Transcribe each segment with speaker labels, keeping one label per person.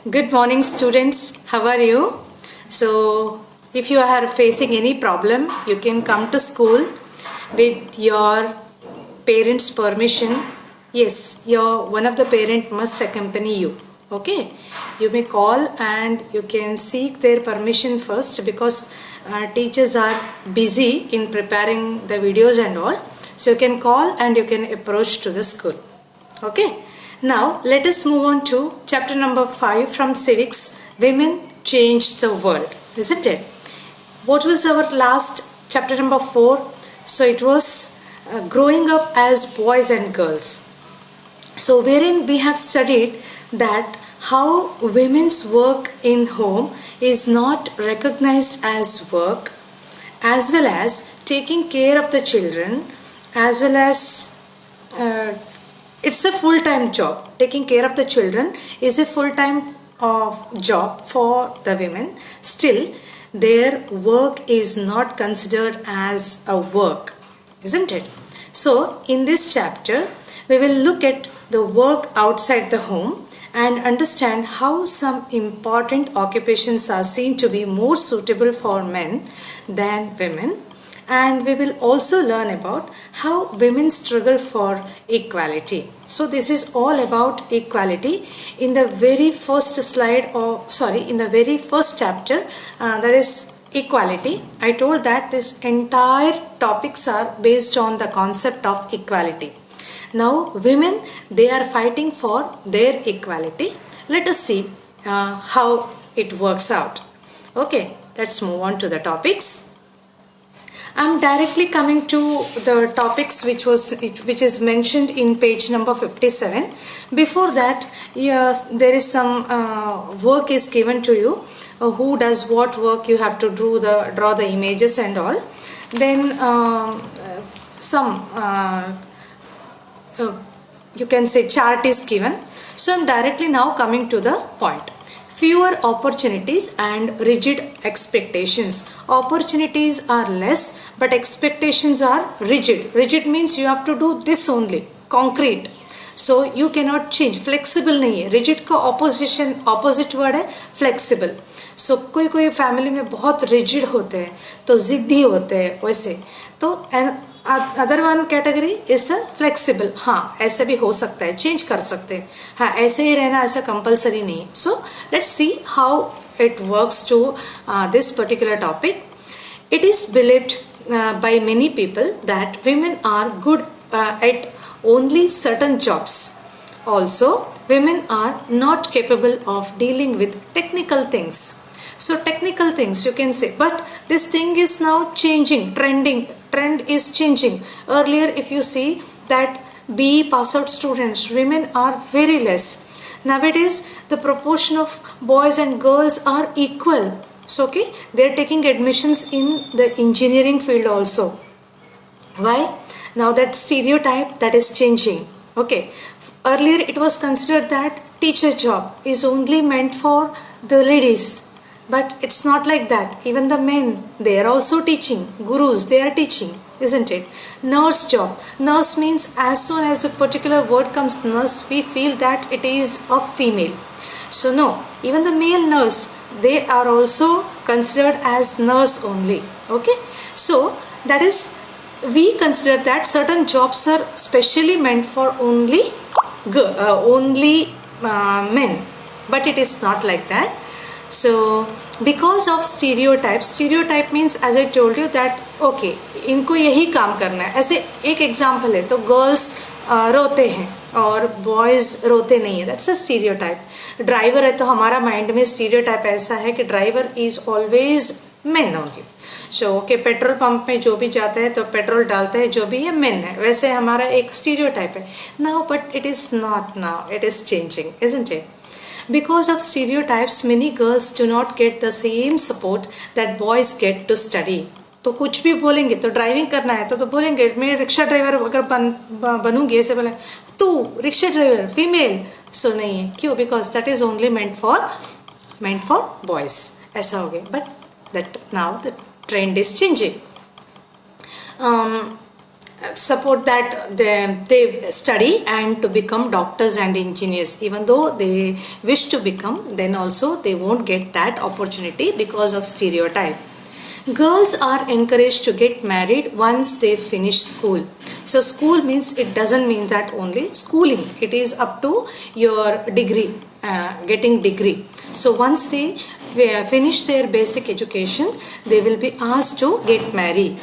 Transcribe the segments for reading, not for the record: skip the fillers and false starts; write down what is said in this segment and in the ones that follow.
Speaker 1: Good morning, students. How are you? So, if you are facing any problem, you can come to school with your parents' permission. Yes, your one of the parent must accompany you. Okay, you may call and you can seek their permission first because teachers are busy in preparing the videos and all. So you can call and you can approach to the school. Okay. Now let us move on to chapter number 5 from civics. Women change the world, isn't it? What was our last chapter number 4? So it was growing up as boys and girls. So wherein we have studied that how women's work in home is not recognized as work, as well as taking care of the children, as well as it's a full-time job. Taking care of the children is a full-time job for the women. Still, their work is not considered as a work, isn't it? So, in this chapter, we will look at the work outside the home and understand how some important occupations are seen to be more suitable for men than women. And we will also learn about how women struggle for equality. So this is all about equality. In the very first slide, in the very first chapter, that is equality. I told that this entire topics are based on the concept of equality. Now women, they are fighting for their equality. Let us see how it works out. Okay, let's move on to the topics. I'm directly coming to the topics which is mentioned in page number 57. Before that, yes, there is some work is given to you. Who does what work? You have to draw the images and all. Then you can say chart is given. So I'm directly now coming to the point. Fewer opportunities and rigid expectations. Opportunities are less, but expectations are rigid. Rigid means you have to do this only, concrete. So you cannot change. Flexible नहीं है. Rigid का opposite word है flexible. So कोई family में बहुत rigid होते हैं, तो जिद्दी होते हैं वैसे. तो other one category is flexible. हाँ, ऐसे भी हो सकता है, चेंज कर सकते हैं. हाँ, ऐसे ही रहना ऐसा कंपलसरी नहीं है. So let's see how it works to this particular topic. It is believed by many people that women are good at only certain jobs. Also, women are not capable of dealing with technical things. So technical things you can say, but this thing is now changing, trend is changing. Earlier, if you see that BE pass out students, women are very less. Nowadays, the proportion of boys and girls are equal. So okay, they are taking admissions in the engineering field also. Why? Now that stereotype that is changing. Okay, earlier it was considered that teacher job is only meant for the ladies. But it's not like that. Even the men, they are also teaching. Gurus, they are teaching, isn't it? Nurse job. Nurse means as soon as a particular word comes nurse, we feel that it is a female. So no, even the male nurse, they are also considered as nurse only. Okay. So that is, we consider that certain jobs are specially meant for only men. But it is not like that. So because of stereotype means as I told you that okay, इनको यही काम करना है. ऐसे एक example है, तो girls रोते हैं और बॉयज रोते नहीं है. That's a stereotype. ड्राइवर है तो हमारा माइंड में स्टीरियोटाइप ऐसा है कि driver is always main only. So okay, petrol pump में जो भी जाता है तो पेट्रोल डालता है जो भी है मेन है. वैसे हमारा एक स्टीरियोटाइप है. Now but it is not. Now it is changing, isn't it? Because of stereotypes, many girls do not get the same support that boys get to study. तो कुछ भी बोलेंगे, तो ड्राइविंग करना है तो बोलेंगे मैं रिक्शा ड्राइवर अगर बनूंगी, ऐसे बोले तू रिक्शा ड्राइवर फीमेल. सो नहीं है. क्यों? Because that is only meant for boys. ऐसा हो गया. But that now the trend is changing. support that they study and to become doctors and engineers. Even though they wish to become, then also they won't get that opportunity because of stereotype. Girls are encouraged to get married once they finish school. So school means, it doesn't mean that only schooling, it is up to your degree, getting degree. So once they finish their basic education, they will be asked to get married.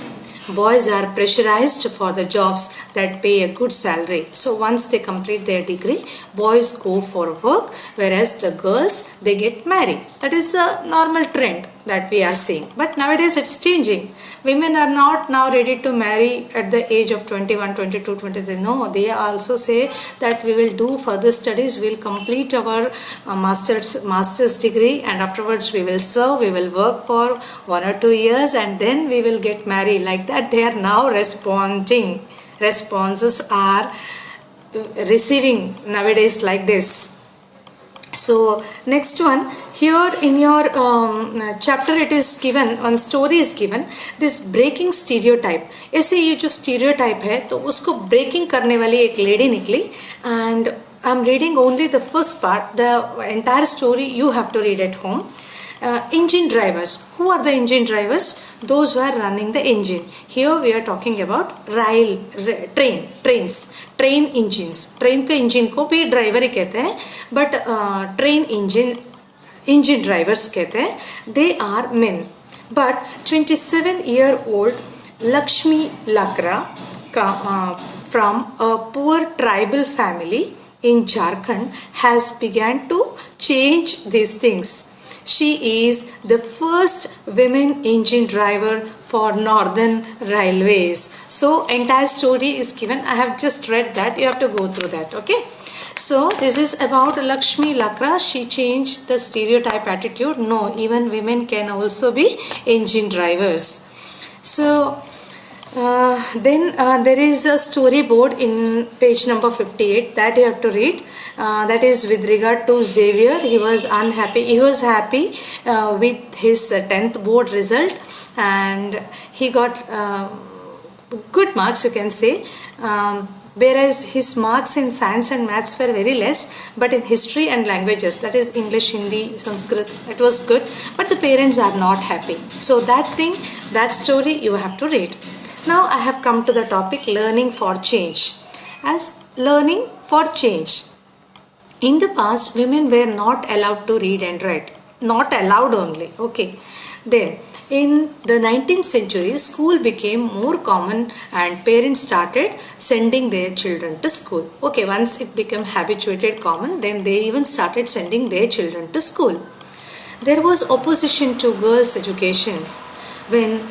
Speaker 1: Boys are pressurized for the jobs that pay a good salary. So once they complete their degree, boys go for work, whereas the girls, they get married. That is the normal trend that we are seeing. But nowadays it's changing. Women are not now ready to marry at the age of 21, 22, 23. No, they also say that we will do further studies, we will complete our master's degree, and afterwards we will serve, we will work for 1 or 2 years, and then we will get married. Like that they are now responding. Responses are receiving nowadays like this. So next one, here in your chapter it is given, one story is given, this breaking stereotype. ऐसे ये जो stereotype है तो उसको breaking करने वाली एक lady निकली, and I'm reading only the first part. The entire story you have to read at home. Engine drivers. Who are the engine drivers? Those who are running the engine. Here we are talking about trains. Train engines, train के engine को भी driver ही कहते हैं, but train engine drivers कहते हैं. They are men. But 27-year-old Lakshmi Lakra from a poor tribal family in Jharkhand has began to change these things. She is the first women engine driver for Northern Railways. So entire story is given. I have just read that. You have to go through that. Okay. So this is about Lakshmi Lakra. She changed the stereotype attitude. No, even women can also be engine drivers. So then there is a storyboard in page number 58 that you have to read. That is with regard to Xavier. He was unhappy. He was happy with his 10th board result, and he got good marks, you can say. Whereas his marks in science and maths were very less, but in history and languages, that is English, Hindi, Sanskrit, it was good, but the parents are not happy. So that thing, that story you have to read. Now I have come to the topic learning for change. As learning for change. In the past, women were not allowed to read and write. Not allowed only. Okay. Then, in the 19th century, school became more common and parents started sending their children to school. Okay, once it became habituated common, then they even started sending their children to school. There was opposition to girls' education when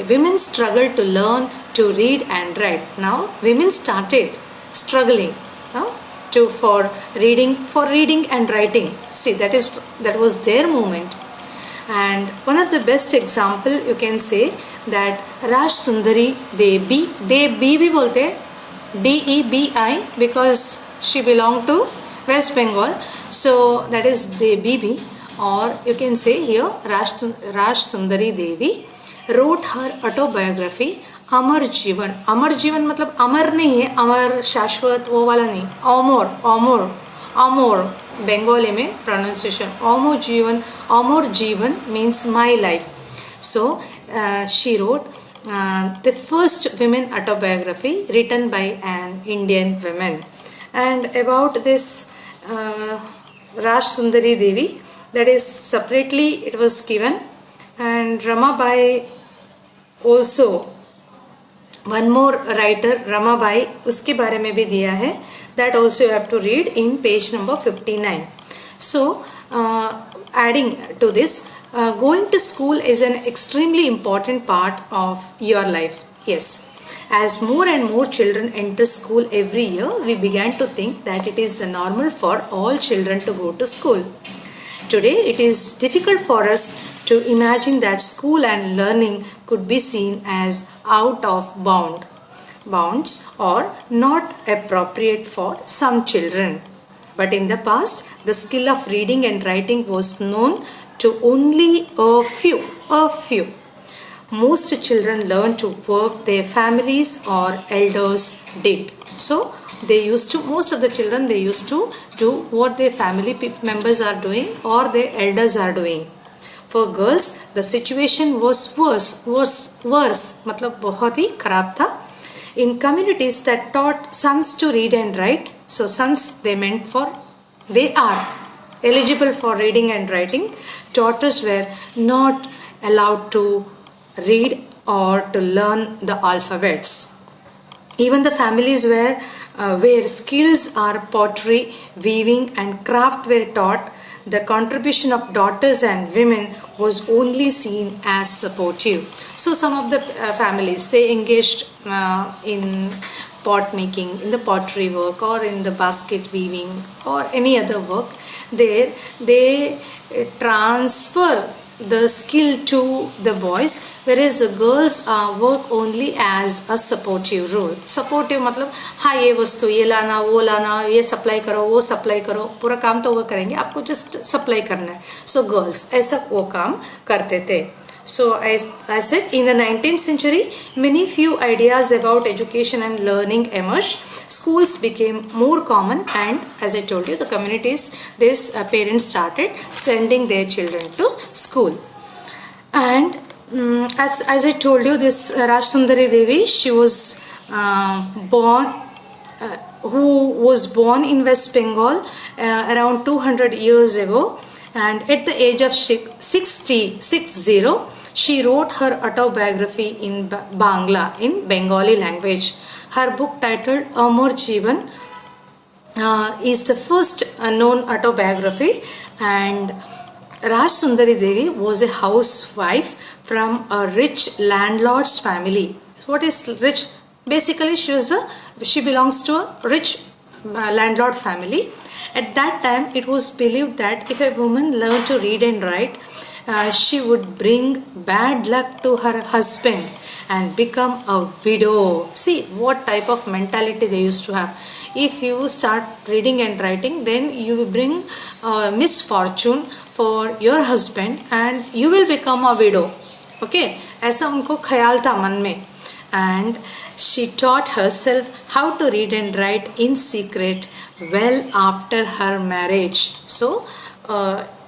Speaker 1: women struggled to learn to read and write. Now, women started struggling for reading and writing. See, that was their movement. And one of the best example you can say that Raj Sundari Devi, Devi bhi bolte, DEBI, because she belonged to West Bengal. So that is Devi, or you can say here Raj Sundari Devi wrote her autobiography अमर जीवन. अमर जीवन मतलब अमर नहीं है, अमर शाश्वत वो वाला नहीं, अमर बंगाली में pronunciation अमर जीवन means my life. So she wrote the first women autobiography written by an Indian woman. And about this Raj Sundari Devi, that is separately it was given. And Ramabai also, one more writer Ramabai, उसके बारे में भी दिया है. That also you have to read in page number 59. So adding to this, going to school is an extremely important part of your life. Yes. As more and more children enter school every year, we began to think that it is normal for all children to go to school. Today, it is difficult for us to imagine that school and learning could be seen as out of bounds or not appropriate for some children. But in the past, the skill of reading and writing was known to only a few. most children learn to work their families or elders did. So they used to, most of the children, they used to do what their family members are doing or their elders are doing. For girls, the situation was worse, मतलब बहुत ही खराब था. In communities that taught sons to read and write, so sons they meant for, they are eligible for reading and writing, daughters were not allowed to read or to learn the alphabets. Even the families where skills are pottery, weaving and craft were taught, the contribution of daughters and women was only seen as supportive. So some of the families, they engaged in pot making, in the pottery work or in the basket weaving or any other work. There they transfer the skill to the boys, whereas the girls work only as a supportive role. Supportive मतलब हाँ ये वस्तु ये लाना वो लाना ये supply करो वो सप्लाई करो, पूरा काम तो वो करेंगे, आपको जस्ट सप्लाई करना है. So girls ऐसा वो काम करते थे. So I said in the 19th century, many few ideas about education and learning emerged. Schools became more common, and as I told you, the communities, these parents started sending their children to school. And as I told you, this Rajsundari Devi, she was who was born in West Bengal around 200 years ago, and at the age of 60, she wrote her autobiography in Bangla, in Bengali language. Her book titled Amar Jeevan is the first known autobiography, and Rajsundari Devi was a housewife from a rich landlord's family. What is rich? Basically, she belongs to a rich landlord family. At that time, it was believed that if a woman learned to read and write, she would bring bad luck to her husband and become a widow. See what type of mentality they used to have. If you start reading and writing, then you will bring misfortune for your husband and you will become a widow. Okay, ऐसा उनको ख्याल था मन में. And she taught herself how to read and write in secret well after her marriage. So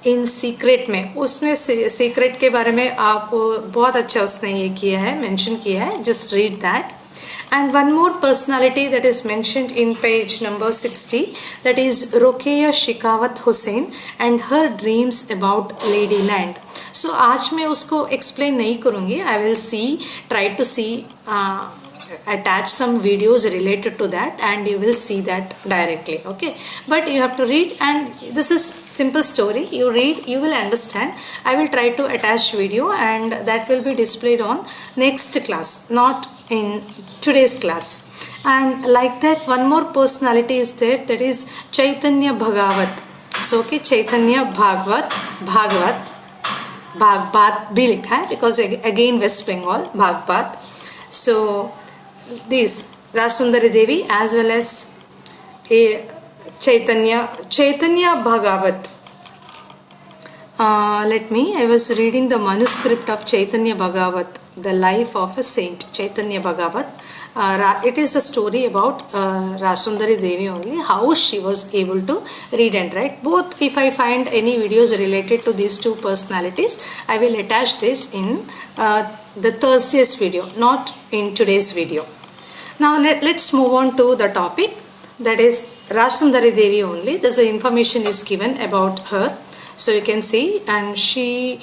Speaker 1: in secret में उसने secret के बारे में आप बहुत अच्छा उसने ये किया है, मेंशन किया है. Just read that. And one more personality that is mentioned in page number 60, that is Rokeya Shekhawat Hussain and her dreams about Ladyland. So आज मैं उसको explain नहीं करूँगी. I will try to see attach some videos related to that and you will see that directly. Okay, but you have to read, and this is simple story. You read, you will understand. I will try to attach video and that will be displayed on next class, not in today's class. And like that, one more personality is there, that is Chaitanya Bhagavat. So okay, Chaitanya Bhagavat भी लिखा है because again West Bengal Bhagvat. So this Rajsundari Devi as well as Chaitanya Bhagavat. I was reading the manuscript of Chaitanya Bhagavat, the life of a saint, Chaitanya Bhagavat. It is a story about Rajsundari Devi only, how she was able to read and write. Both, if I find any videos related to these two personalities, I will attach this in the Thursday's video, not in today's video. Now let's move on to the topic, that is Rajsundari Devi only. There's a information is given about her. So you can see, and she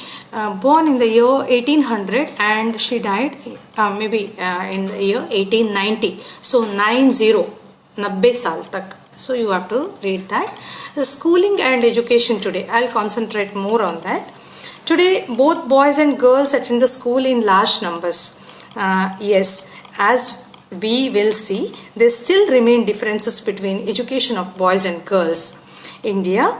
Speaker 1: born in the year 1800 and she died maybe in the year 1890. So 90 saal tak. So you have to read that. The schooling and education today, I'll concentrate more on that. Today both boys and girls attend the school in large numbers. Yes, as we will see, there still remain differences between education of boys and girls. India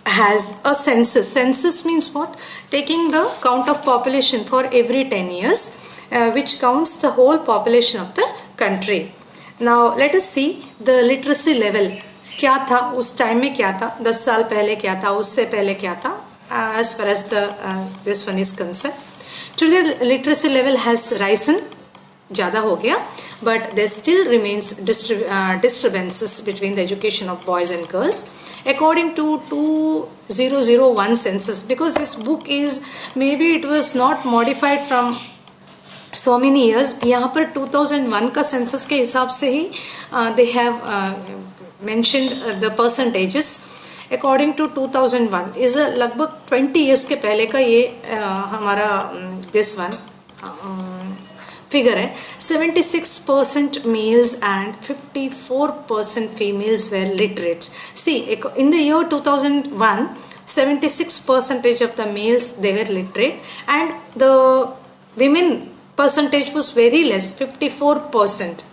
Speaker 1: has a census. Census means what? Taking the count of population for every 10 years, which counts the whole population of the country. Now let us see the literacy level. क्या था उस time में, क्या था 10 साल पहले, क्या था उससे पहले, क्या था, as far as the this one is concerned. Today literacy level has risen, ज़्यादा हो गया, but there still remains disturbances between the education of boys and girls. According to 2001 census, because this book is, maybe it was not modified from so many years, यहाँ पर 2001 का census के हिसाब से ही they have mentioned the percentages. According to 2001 is लगभग 20 years के पहले का ये हमारा this one फिगर है. 76% males and 54% females were literates. See, in the year 2001, 76% of the males, they were literate, and the women percentage was very less, 54%.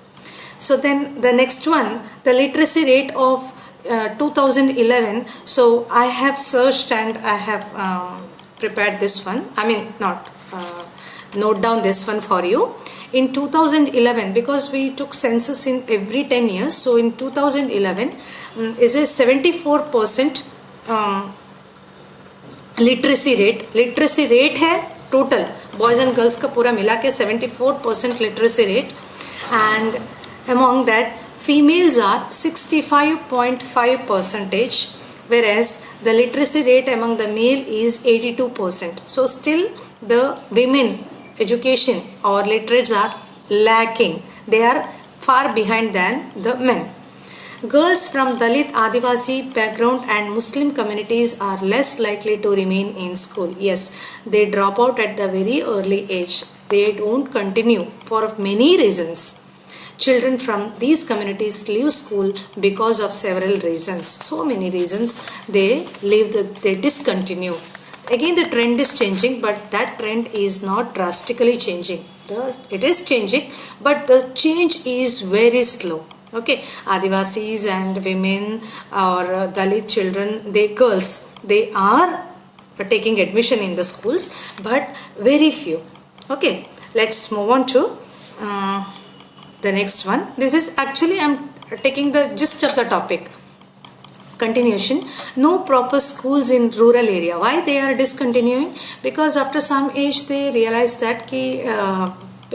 Speaker 1: So then the next one, the literacy rate of 2011. So I have searched and I have prepared this one. I mean, not note down this one for you. In 2011, because we took census in every 10 years, so in 2011 is a 74% literacy rate. Literacy rate है total boys and girls का पूरा मिला के 74% literacy rate, and among that females are 65.5%, whereas the literacy rate among the male is 82%. So still the women education or literates are lacking. They are far behind than the men. Girls from Dalit, Adivasi background and Muslim communities are less likely to remain in school. Yes, they drop out at the very early age. They don't continue for many reasons. Children from these communities leave school because of several reasons. So many reasons they leave, they discontinue. Again, the trend is changing, but that trend is not drastically changing. It is changing, but the change is very slow. Okay, Adivasis and women or Dalit children, girls, they are taking admission in the schools, but very few. Okay, let's move on to the next one. This is actually, I'm taking the gist of the topic. Continuation. No proper schools in rural area. Why they are discontinuing? Because after some age they realize that कि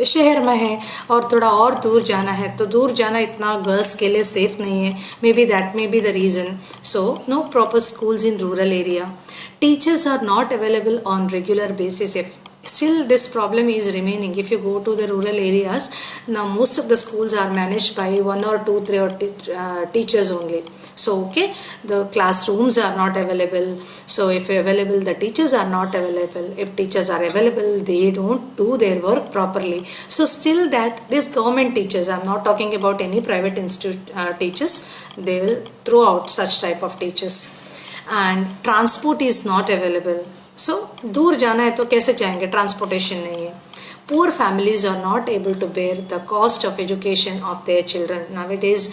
Speaker 1: शहर में है और थोड़ा और दूर जाना है, तो दूर जाना इतना गर्ल्स के लिए सेफ नहीं है. Maybe that may be the reason. So no proper schools in rural area. Teachers are not available on regular basis. If still this problem is remaining, if you go to the rural areas, now most of the schools are managed by 1 or 2, 3 teachers only. So okay, the classrooms are not available. So if available, the teachers are not available. If teachers are available, they don't do their work properly. So still that these government teachers, I'm not talking about any private institute teachers, they will throw out such type of teachers. And transport is not available. So दूर जाना है तो कैसे जाएंगे, transportation नहीं है. Poor families are not able to bear the cost of education of their children. Nowadays,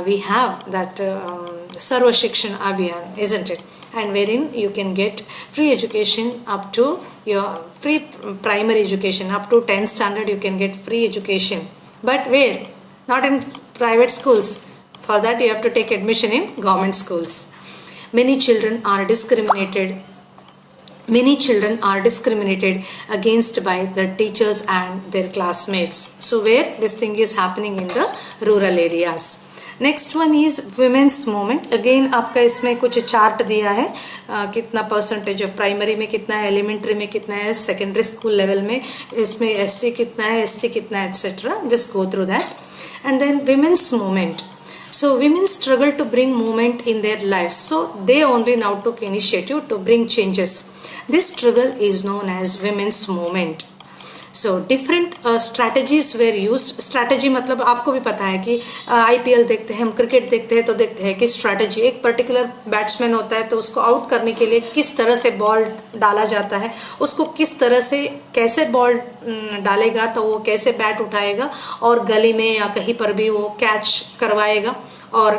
Speaker 1: we have that Sarva Shikshan Abhiyan, isn't it? And wherein you can get free education up to your free primary education, up to 10th standard you can get free education. But where? Not in private schools. For that you have to take admission in government schools. Many children are discriminated against by the teachers and their classmates. So where this thing is happening in the rural areas. Next one is women's movement. Again आपका इसमें कुछ chart दिया है, कितना percentage of primary में कितना है, elementary में कितना है, सेकेंडरी स्कूल लेवल में इसमें एससी कितना है, एसटी कितना है, etcetera. Just go through that. And then women's movement. So women struggle to bring movement in their lives. So they only now took initiative to bring changes. This struggle is known as women's movement. So different strategies were used. Strategy मतलब आपको भी पता है कि IPL देखते हैं हम, cricket देखते हैं तो देखते हैं कि स्ट्रैटेजी, एक पर्टिकुलर बैट्समैन होता है तो उसको आउट करने के लिए किस तरह से बॉल डाला जाता है, उसको किस तरह से कैसे बॉल डालेगा तो वो कैसे बैट उठाएगा और गली में या कहीं पर भी वो कैच करवाएगा और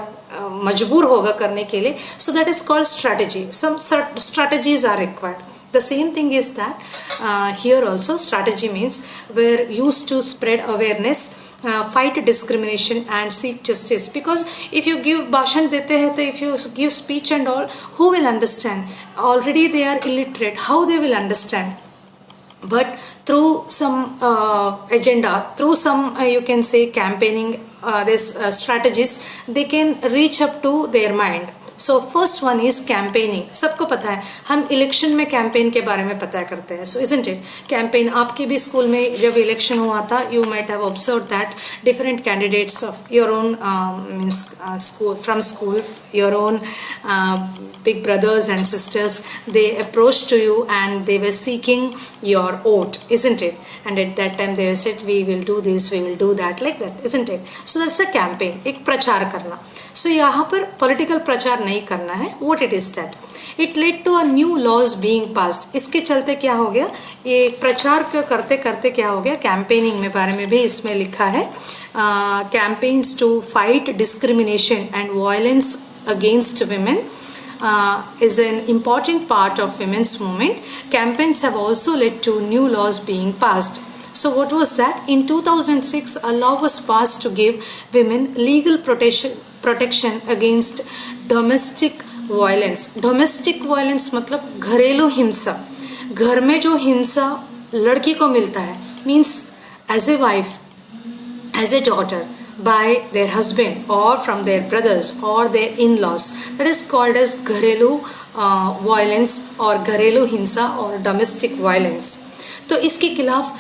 Speaker 1: मजबूर होगा करने के लिए. So that is called strategy. Some strategies are required. The same thing is that here also strategy means we're used to spread awareness, fight discrimination and seek justice. Because if you give bhashan dete hai, to if you give speech and all, who will understand? Already they are illiterate. How they will understand? but through some agenda, through some you can say campaigning, this strategies, they can reach up to their mind. So first one is campaigning. सबको पता है, हम election में campaign के बारे में पता करते हैं. सो इजंट इट कैंपेन. आपके भी स्कूल में जब इलेक्शन हुआ था, you might have observe that different candidates of your own means school, from school, your own big brothers and sisters, they approached to you and they were seeking your vote, isn't it? And at that time they said, we will do this, we will do that, like that, isn't it? So that's a campaign, एक प्रचार करना. So यहाँ पर political प्रचार नहीं करना है. What it is that? It led to a new laws being passed. इसके चलते क्या हो गया, ये प्रचार करते करते क्या हो गया, कैंपेनिंग में बारे में भी इसमें लिखा है, campaigns to fight discrimination and violence against women is an important part of women's movement. Campaigns have also led to new laws being passed. So what was that? In 2006, a law was passed to give women legal protection against domestic violence. Domestic violence मतलब घरेलू हिंसा. घर में जो हिंसा लड़की को मिलता है, means as a wife, as a daughter, by their husband or from their brothers or their in-laws, that is called as घरेलू violence और घरेलू हिंसा और domestic violence. तो इसके खिलाफ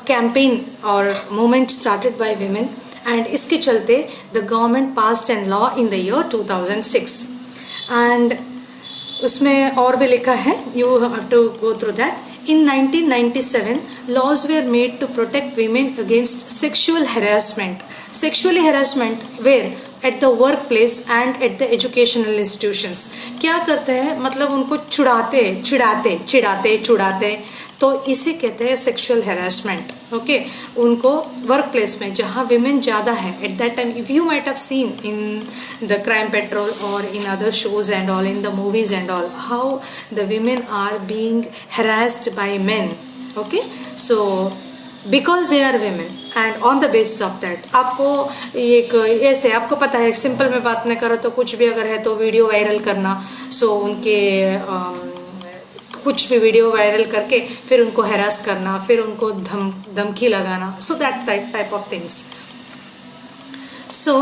Speaker 1: कैंपेन और movement started by women, and इसके चलते the government passed an law in the year 2006. and उसमें और भी लिखा है, you have to go through that. In 1997, laws were made to protect women against sexual harassment. Sexually harassment where? At the workplace and at the educational institutions. क्या करते हैं, मतलब उनको चिढ़ाते, तो इसे कहते हैं sexual harassment. Okay, उनको workplace में जहाँ women ज़्यादा है, at that time, if you might have seen in the Crime Patrol or in other shows and all, in the movies and all, how the women are being harassed by men. Okay, so because they are women and on the basis of that, आपको एक ऐसे आपको पता है, simple में बात में करो तो कुछ भी अगर है तो वीडियो वायरल करना. सो उनके कुछ भी वीडियो वायरल करके फिर उनको हैरास करना, फिर उनको धमकी लगाना. So that type of things. So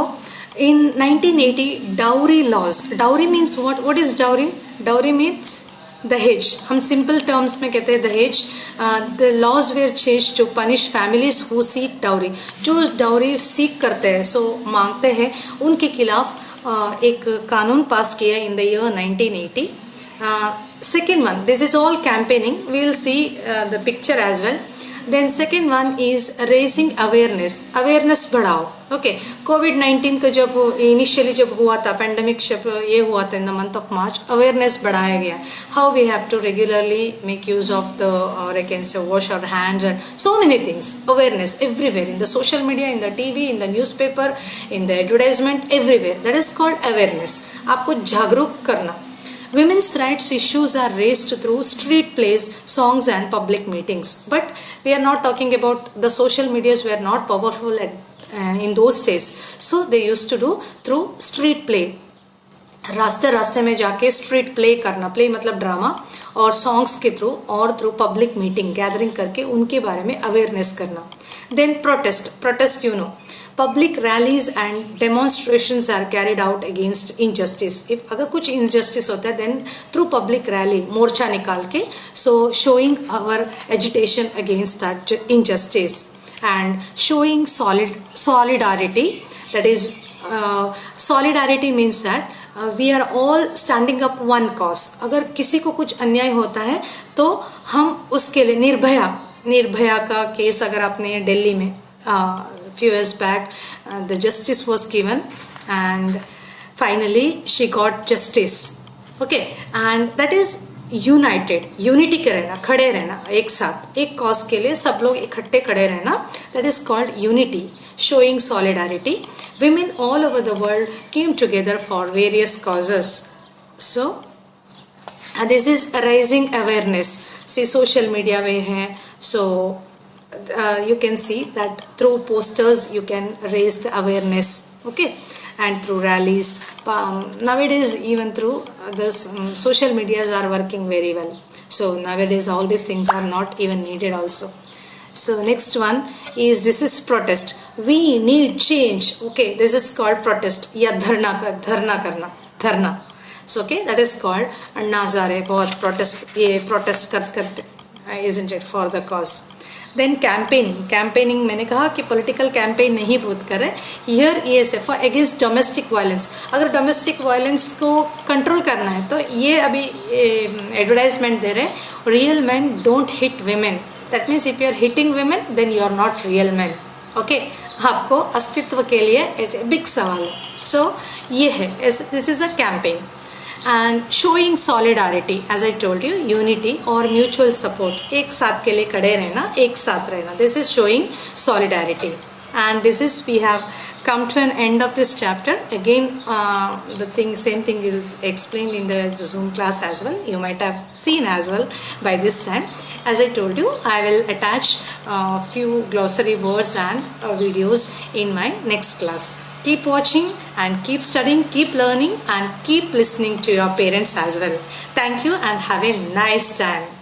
Speaker 1: in 1980, dowry laws. Dowry means what? What is dowry? Dowry means दहेज. हम सिंपल टर्म्स में कहते हैं दहेज. The laws were change to punish families who seek dowry. जो डाउरी सीक करते हैं, सो मांगते हैं, उनके खिलाफ एक कानून पास किया in the year 1980. Second one, this is all campaigning, we will see the picture as well. Then second one is raising awareness. Awareness बढ़ाओ. ओके, कोविड-19 का जब इनिशियली जब हुआ था, पेंडेमिक जब ये हुआ था in the month of March, awareness बढ़ाया गया. How we have to regularly make use of the, और I can say wash our hands and so many things. Awareness everywhere, in the social media, in the TV, in the newspaper, in the advertisement, everywhere. That is called awareness. आपको जागरूक करना. Women's rights issues are raised through street plays, songs and public meetings. But we are not talking about the social medias were not powerful in those days. So they used to do through street play. रास्ते रास्ते में जाके street play करना. Play मतलब drama, और songs के through और through public meeting gathering करके उनके बारे में अवेयरनेस करना. Then protest you know, public rallies and demonstrations are carried out against injustice. If अगर कुछ इनजस्टिस होता है, देन थ्रू पब्लिक रैली, मोर्चा निकाल के, so showing our agitation against that injustice and showing solidarity. That is, solidarity means that we are all standing up one cause. अगर किसी को कुछ अन्याय होता है तो हम उसके लिए, निर्भया का केस अगर आपने दिल्ली में few years back, the justice was given and finally she got justice. Okay, and that is unity के रहना, खड़े रहना एक साथ, एक कॉज के लिए सब लोग इकट्ठे खड़े रहना. that is called unity, showing solidarity. Women all over the world came together for various causes. So this is raising awareness. See, social media में है, so you can see that through posters you can raise the awareness, okay, and through rallies. Nowadays even through this social medias are working very well. So nowadays all these things are not even needed also. So next one is, this is protest. We need change. Okay, this is called protest. या धरना करना, धरना. So okay, that is called अन्ना हज़ारे बहुत protest, ये protest करते, isn't it, for the cause. Then campaigning मैंने कहा कि political campaign नहीं बहुत कर रहे. Here ESF for against domestic violence. अगर domestic violence को control करना है तो ये अभी advertisement दे रहे. Real men don't hit women. That means if you are hitting women, then you are not real men. Okay, आपको अस्तित्व के लिए big सवाल है. So ये है, this is a campaign. And showing solidarity, as I told you, unity or mutual support. एक साथ के लिए खड़े रहना, एक साथ रहना. This is showing solidarity. And this is, we have come to an end of this chapter. Again, same thing is explained in the Zoom class as well. You might have seen as well by this time. As I told you, I will attach a few glossary words and videos in my next class. Keep watching and keep studying, keep learning and keep listening to your parents as well. Thank you and have a nice time.